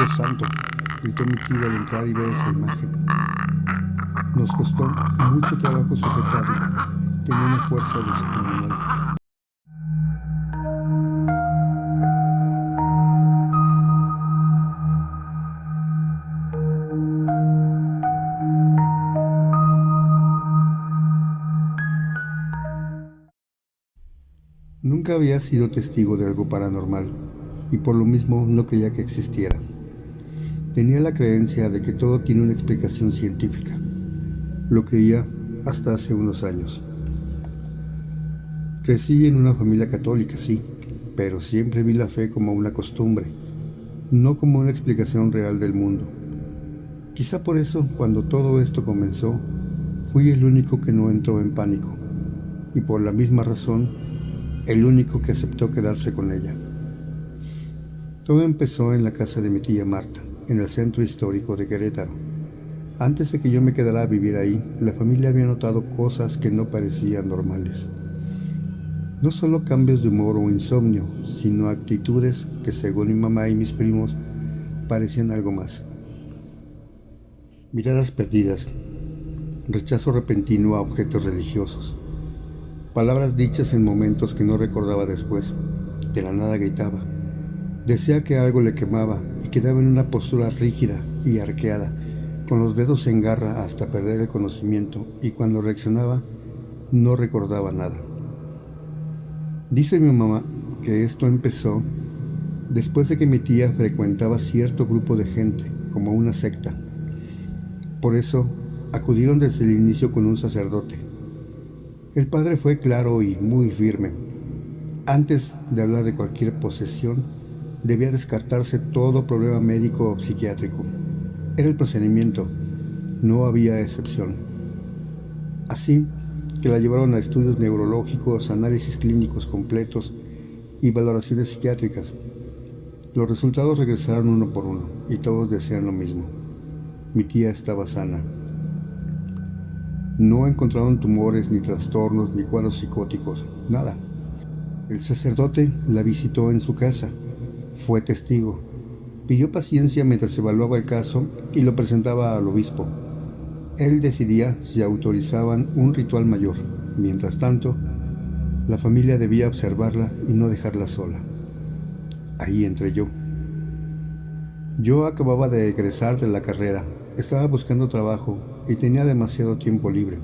Dios santo, gritó mi tío al entrar y ver esa imagen. Nos costó mucho trabajo sujetarla. Tenía una fuerza descomunal. Nunca había sido testigo de algo paranormal y por lo mismo no creía que existiera. Tenía la creencia de que todo tiene una explicación científica. Lo creía hasta hace unos años. Crecí en una familia católica, sí, pero siempre vi la fe como una costumbre, no como una explicación real del mundo. Quizá por eso, cuando todo esto comenzó, fui el único que no entró en pánico, y por la misma razón, el único que aceptó quedarse con ella. Todo empezó en la casa de mi tía Marta, en el centro histórico de Querétaro. Antes de que yo me quedara a vivir ahí, la familia había notado cosas que no parecían normales. No solo cambios de humor o insomnio, sino actitudes que, según mi mamá y mis primos, parecían algo más. Miradas perdidas, rechazo repentino a objetos religiosos, palabras dichas en momentos que no recordaba después. De la nada gritaba. Decía que algo le quemaba y quedaba en una postura rígida y arqueada, con los dedos en garra hasta perder el conocimiento, y cuando reaccionaba no recordaba nada. Dice mi mamá que esto empezó después de que mi tía frecuentaba cierto grupo de gente, como una secta. Por eso acudieron desde el inicio con un sacerdote. El padre fue claro y muy firme. Antes de hablar de cualquier posesión, debía descartarse todo problema médico o psiquiátrico. Era el procedimiento, no había excepción. Así que la llevaron a estudios neurológicos, análisis clínicos completos y valoraciones psiquiátricas. Los resultados regresaron uno por uno y todos decían lo mismo. Mi tía estaba sana. No encontraron tumores, ni trastornos, ni cuadros psicóticos, nada. El sacerdote la visitó en su casa, fue testigo, pidió paciencia mientras evaluaba el caso y lo presentaba al obispo. Él decidía si autorizaban un ritual mayor. Mientras tanto, la familia debía observarla y no dejarla sola. Ahí entré yo. Yo acababa de egresar de la carrera, estaba buscando trabajo y tenía demasiado tiempo libre.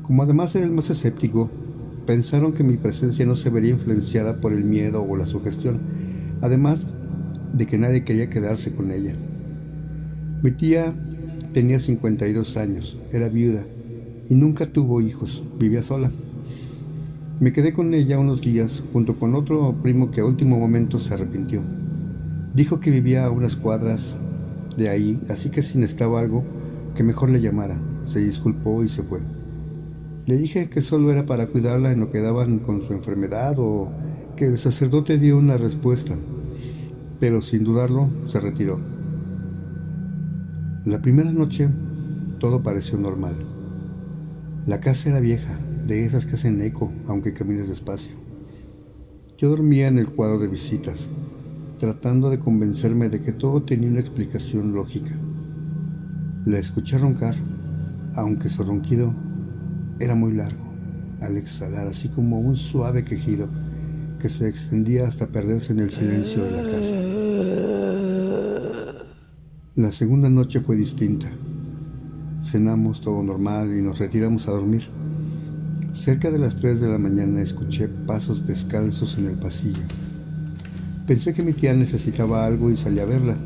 Como además era el más escéptico, pensaron que mi presencia no se vería influenciada por el miedo o la sugestión, además de que nadie quería quedarse con ella. Mi tía tenía 52 años, era viuda y nunca tuvo hijos, vivía sola. Me quedé con ella unos días junto con otro primo que a último momento se arrepintió. Dijo que vivía a unas cuadras de ahí, así que si necesitaba algo, que mejor le llamara. Se disculpó y se fue. Le dije que solo era para cuidarla en lo que daban con su enfermedad o que el sacerdote dio una respuesta, pero sin dudarlo se retiró. La primera noche todo pareció normal. La casa era vieja, de esas que hacen eco aunque camines despacio. Yo dormía en el cuadro de visitas, tratando de convencerme de que todo tenía una explicación lógica. La escuché roncar, aunque su ronquido era muy largo, al exhalar, así como un suave quejido que se extendía hasta perderse en el silencio de la casa. La segunda noche fue distinta. Cenamos todo normal y nos retiramos a dormir. Cerca de las 3 de la mañana escuché pasos descalzos en el pasillo. Pensé que mi tía necesitaba algo y salí a verla.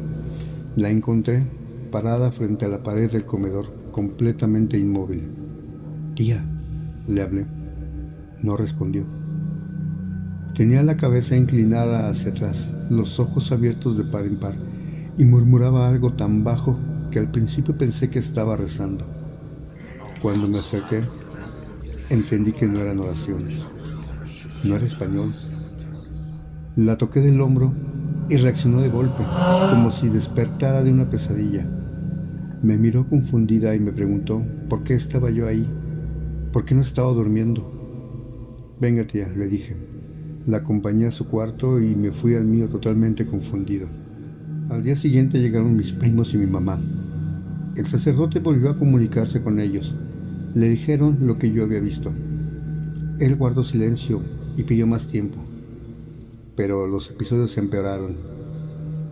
La encontré parada frente a la pared del comedor, completamente inmóvil. «Tía», le hablé. No respondió. Tenía la cabeza inclinada hacia atrás, los ojos abiertos de par en par, y murmuraba algo tan bajo que al principio pensé que estaba rezando. Cuando me acerqué, entendí que no eran oraciones. No era español. La toqué del hombro y reaccionó de golpe, como si despertara de una pesadilla. Me miró confundida y me preguntó por qué estaba yo ahí, por qué no estaba durmiendo. «Venga, tía», le dije. La acompañé a su cuarto y me fui al mío totalmente confundido. Al día siguiente llegaron mis primos y mi mamá. El sacerdote volvió a comunicarse con ellos. Le dijeron lo que yo había visto. Él guardó silencio y pidió más tiempo, pero los episodios se empeoraron.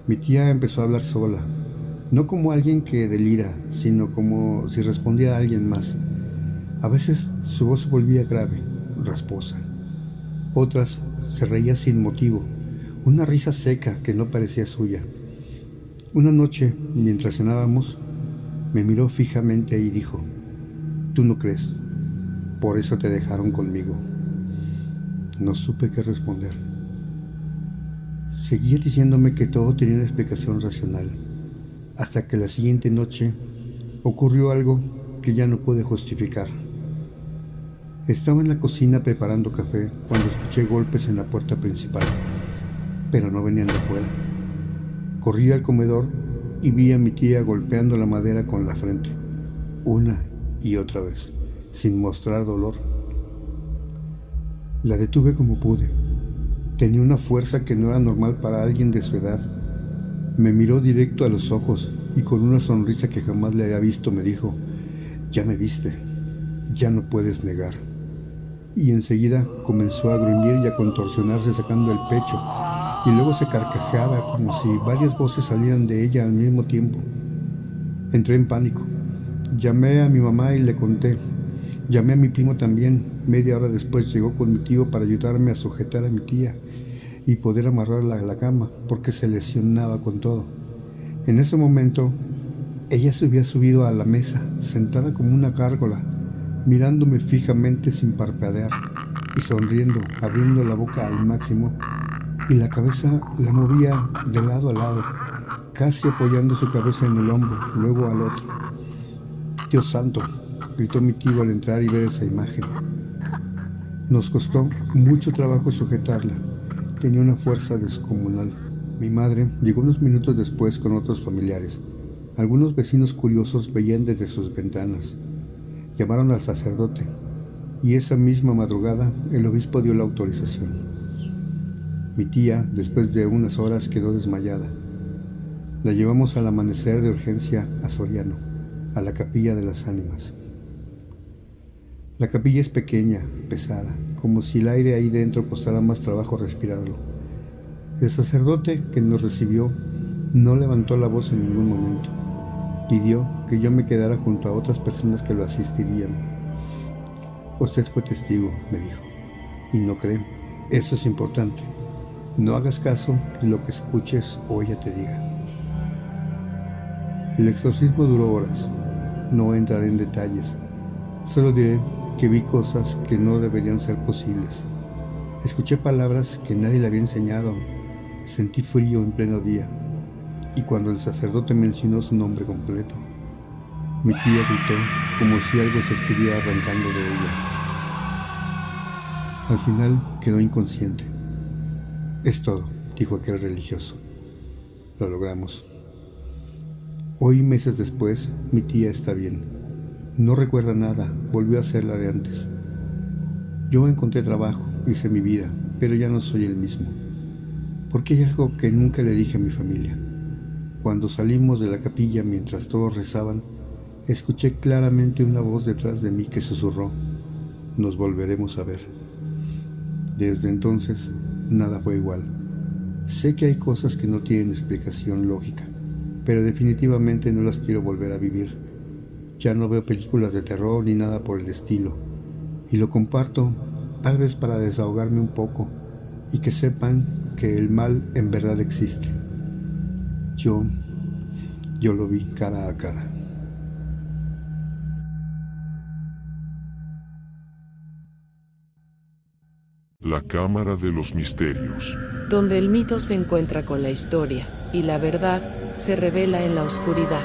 Mi tía empezó a hablar sola, no como alguien que delira, sino como si respondiera a alguien más. A veces su voz se volvía grave, rasposa. Otras se reía sin motivo, una risa seca que no parecía suya. Una noche, mientras cenábamos, me miró fijamente y dijo: «Tú no crees, por eso te dejaron conmigo». No supe qué responder. Seguía diciéndome que todo tenía una explicación racional, hasta que la siguiente noche ocurrió algo que ya no pude justificar. Estaba en la cocina preparando café cuando escuché golpes en la puerta principal, pero no venían de afuera. Corrí al comedor y vi a mi tía golpeando la madera con la frente, una y otra vez, sin mostrar dolor. La detuve como pude. Tenía una fuerza que no era normal para alguien de su edad. Me miró directo a los ojos y con una sonrisa que jamás le había visto me dijo: «Ya me viste, ya no puedes negar». Y enseguida comenzó a gruñir y a contorsionarse sacando el pecho, y luego se carcajeaba como si varias voces salieran de ella al mismo tiempo. Entré en pánico. Llamé a mi mamá y le conté. Llamé a mi primo también. Media hora después llegó con mi tío para ayudarme a sujetar a mi tía y poder amarrarla a la cama, porque se lesionaba con todo. En ese momento, ella se había subido a la mesa, sentada como una gárgola, mirándome fijamente sin parpadear y sonriendo, abriendo la boca al máximo, y la cabeza la movía de lado a lado, casi apoyando su cabeza en el hombro, luego al otro. «Dios santo», gritó mi tío al entrar y ver esa imagen. Nos costó mucho trabajo sujetarla. Tenía una fuerza descomunal. Mi madre llegó unos minutos después con otros familiares. Algunos vecinos curiosos veían desde sus ventanas. Llamaron al sacerdote, y esa misma madrugada el obispo dio la autorización. Mi tía, después de unas horas, quedó desmayada. La llevamos al amanecer de urgencia a Soriano, a la capilla de las ánimas. La capilla es pequeña, pesada, como si el aire ahí dentro costara más trabajo respirarlo. El sacerdote que nos recibió no levantó la voz en ningún momento. Pidió que yo me quedara junto a otras personas que lo asistirían. «Usted fue testigo», me dijo, «y no cree. Eso es importante. No hagas caso de lo que escuches o ella te diga». El exorcismo duró horas. No entraré en detalles. Solo diré que vi cosas que no deberían ser posibles. Escuché palabras que nadie le había enseñado. Sentí frío en pleno día. Y cuando el sacerdote mencionó su nombre completo, mi tía gritó como si algo se estuviera arrancando de ella. Al final quedó inconsciente. «Es todo», dijo aquel religioso. «Lo logramos». Hoy, meses después, mi tía está bien. No recuerda nada, volvió a ser la de antes. Yo encontré trabajo, hice mi vida, pero ya no soy el mismo. Porque hay algo que nunca le dije a mi familia. Cuando salimos de la capilla mientras todos rezaban, escuché claramente una voz detrás de mí que susurró: «Nos volveremos a ver». Desde entonces, nada fue igual. Sé que hay cosas que no tienen explicación lógica, pero definitivamente no las quiero volver a vivir. Ya no veo películas de terror ni nada por el estilo, y lo comparto tal vez para desahogarme un poco y que sepan que el mal en verdad existe. Yo lo vi cara a cara. La Cámara de los Misterios. Donde el mito se encuentra con la historia, y la verdad se revela en la oscuridad.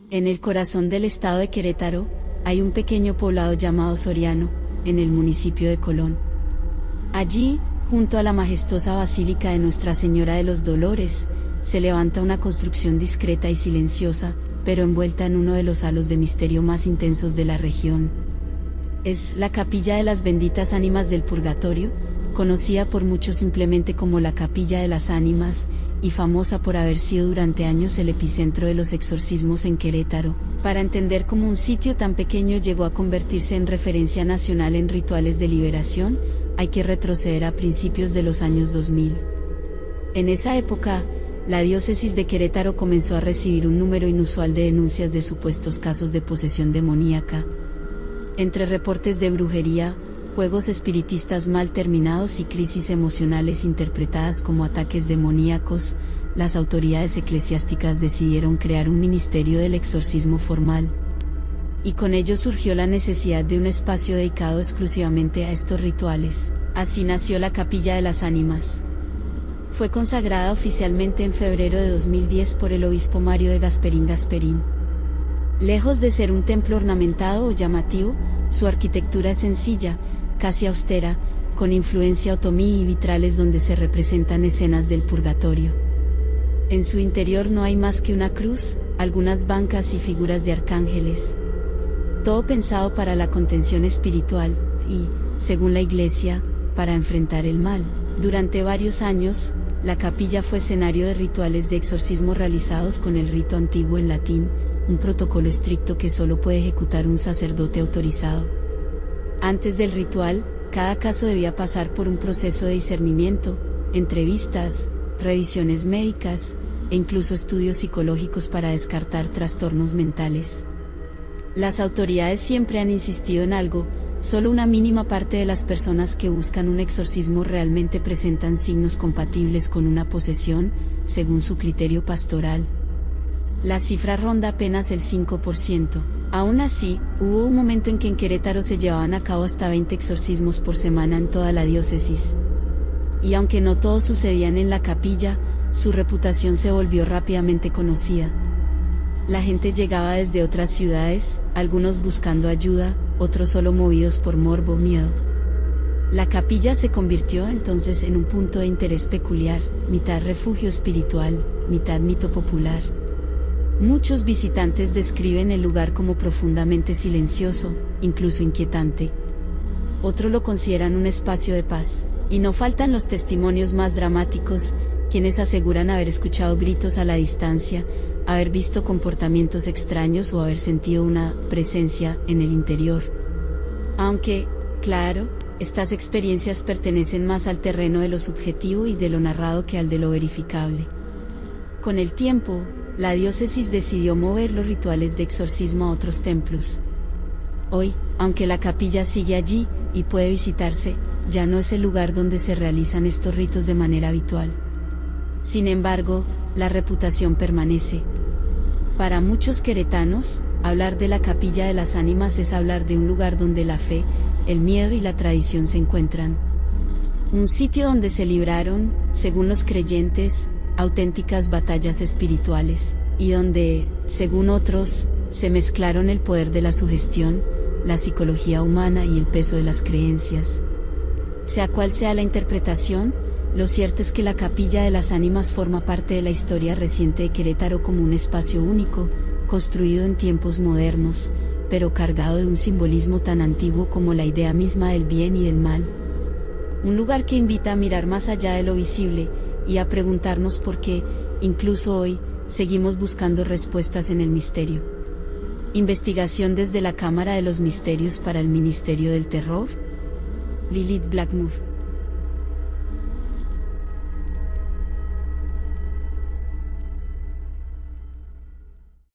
En el corazón del estado de Querétaro, hay un pequeño poblado llamado Soriano, en el municipio de Colón. Allí, junto a la majestuosa Basílica de Nuestra Señora de los Dolores, se levanta una construcción discreta y silenciosa, pero envuelta en uno de los halos de misterio más intensos de la región. Es la Capilla de las Benditas Ánimas del Purgatorio, conocida por muchos simplemente como la Capilla de las Ánimas, y famosa por haber sido durante años el epicentro de los exorcismos en Querétaro. Para entender cómo un sitio tan pequeño llegó a convertirse en referencia nacional en rituales de liberación, hay que retroceder a principios de los años 2000. En esa época, la diócesis de Querétaro comenzó a recibir un número inusual de denuncias de supuestos casos de posesión demoníaca. Entre reportes de brujería, juegos espiritistas mal terminados y crisis emocionales interpretadas como ataques demoníacos, las autoridades eclesiásticas decidieron crear un ministerio del exorcismo formal. Y con ello surgió la necesidad de un espacio dedicado exclusivamente a estos rituales. Así nació la Capilla de las Ánimas. Fue consagrada oficialmente en febrero de 2010 por el obispo Mario de Gasperín Gasperín. Lejos de ser un templo ornamentado o llamativo, su arquitectura es sencilla, casi austera, con influencia otomí y vitrales donde se representan escenas del purgatorio. En su interior no hay más que una cruz, algunas bancas y figuras de arcángeles. Todo pensado para la contención espiritual y, según la Iglesia, para enfrentar el mal. Durante varios años, la capilla fue escenario de rituales de exorcismo realizados con el rito antiguo en latín, un protocolo estricto que solo puede ejecutar un sacerdote autorizado. Antes del ritual, cada caso debía pasar por un proceso de discernimiento, entrevistas, revisiones médicas, e incluso estudios psicológicos para descartar trastornos mentales. Las autoridades siempre han insistido en algo: solo una mínima parte de las personas que buscan un exorcismo realmente presentan signos compatibles con una posesión, según su criterio pastoral. La cifra ronda apenas el 5%. Aún así, hubo un momento en que en Querétaro se llevaban a cabo hasta 20 exorcismos por semana en toda la diócesis. Y aunque no todos sucedían en la capilla, su reputación se volvió rápidamente conocida. La gente llegaba desde otras ciudades, algunos buscando ayuda, otros solo movidos por morbo o miedo. La capilla se convirtió entonces en un punto de interés peculiar, mitad refugio espiritual, mitad mito popular. Muchos visitantes describen el lugar como profundamente silencioso, incluso inquietante. Otros lo consideran un espacio de paz, y no faltan los testimonios más dramáticos, quienes aseguran haber escuchado gritos a la distancia, haber visto comportamientos extraños o haber sentido una presencia en el interior. Aunque, claro, estas experiencias pertenecen más al terreno de lo subjetivo y de lo narrado que al de lo verificable. Con el tiempo, la diócesis decidió mover los rituales de exorcismo a otros templos. Hoy, aunque la capilla sigue allí y puede visitarse, ya no es el lugar donde se realizan estos ritos de manera habitual. Sin embargo, la reputación permanece. Para muchos queretanos, hablar de la Capilla de las Ánimas es hablar de un lugar donde la fe, el miedo y la tradición se encuentran. Un sitio donde se libraron, según los creyentes, auténticas batallas espirituales, y donde, según otros, se mezclaron el poder de la sugestión, la psicología humana y el peso de las creencias. Sea cual sea la interpretación, lo cierto es que la Capilla de las Ánimas forma parte de la historia reciente de Querétaro como un espacio único, construido en tiempos modernos, pero cargado de un simbolismo tan antiguo como la idea misma del bien y del mal. Un lugar que invita a mirar más allá de lo visible, y a preguntarnos por qué, incluso hoy, seguimos buscando respuestas en el misterio. Investigación desde la Cámara de los Misterios para el Ministerio del Terror. Lilith Blackmore.